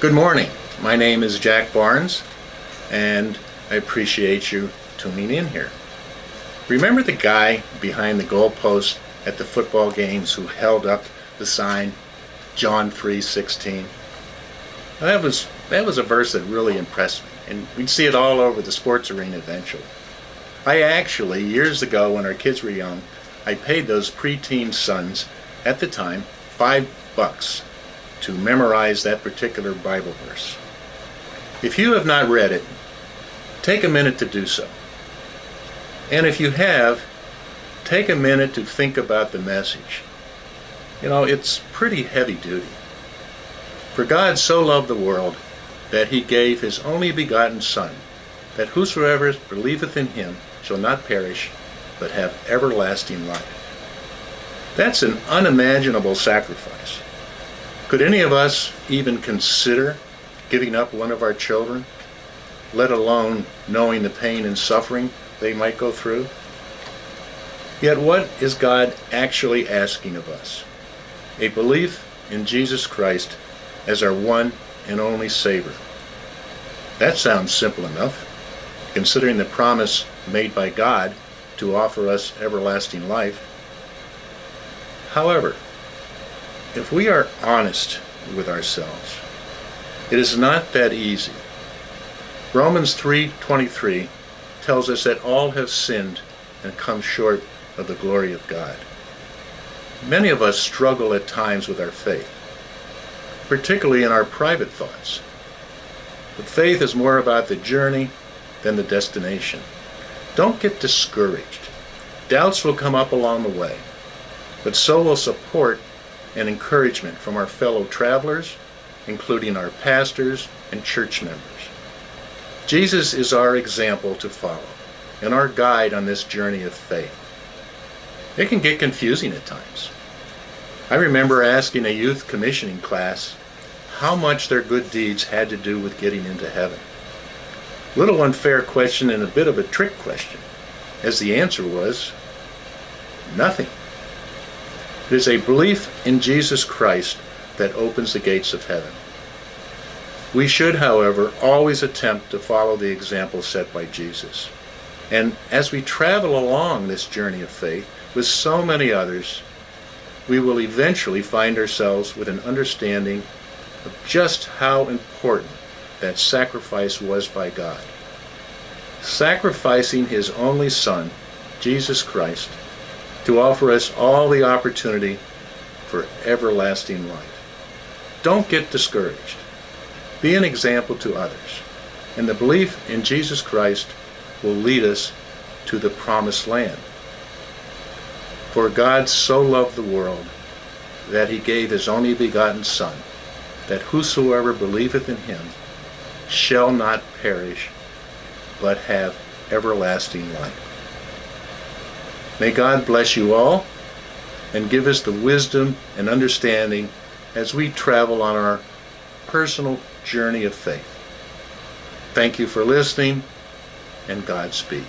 Good morning. My name is Jack Barnes, and I appreciate you tuning in here. Remember the guy behind the goalpost at the football games who held up the sign, John 3:16? That was a verse that really impressed me, and we'd see it all over the sports arena eventually. I actually, years ago when our kids were young, I paid those preteen sons, at the time, $5 to memorize that particular Bible verse. If you have not read it, take a minute to do so. And if you have, take a minute to think about the message. You know, it's pretty heavy duty. For God so loved the world that he gave his only begotten Son, that whosoever believeth in him shall not perish, but have everlasting life. That's an unimaginable sacrifice. Could any of us even consider giving up one of our children, let alone knowing the pain and suffering they might go through? Yet what is God actually asking of us? A belief in Jesus Christ as our one and only Savior. That sounds simple enough, considering the promise made by God to offer us everlasting life. However, if we are honest with ourselves, it is not that easy. Romans 3:23 tells us that all have sinned and come short of the glory of God. Many of us struggle at times with our faith, particularly in our private thoughts. But faith is more about the journey than the destination. Don't get discouraged. Doubts will come up along the way, but so will support and encouragement from our fellow travelers, including our pastors and church members. Jesus is our example to follow and our guide on this journey of faith. It can get confusing at times. I remember asking a youth commissioning class how much their good deeds had to do with getting into heaven. Little unfair question and a bit of a trick question, as the answer was nothing. It is a belief in Jesus Christ that opens the gates of heaven. We should, however, always attempt to follow the example set by Jesus. And as we travel along this journey of faith with so many others, we will eventually find ourselves with an understanding of just how important that sacrifice was by God. Sacrificing his only Son, Jesus Christ, to offer us all the opportunity for everlasting life. Don't get discouraged. Be an example to others, and the belief in Jesus Christ will lead us to the promised land. For God so loved the world that he gave his only begotten Son, that whosoever believeth in him shall not perish, but have everlasting life. May God bless you all and give us the wisdom and understanding as we travel on our personal journey of faith. Thank you for listening, and Godspeed.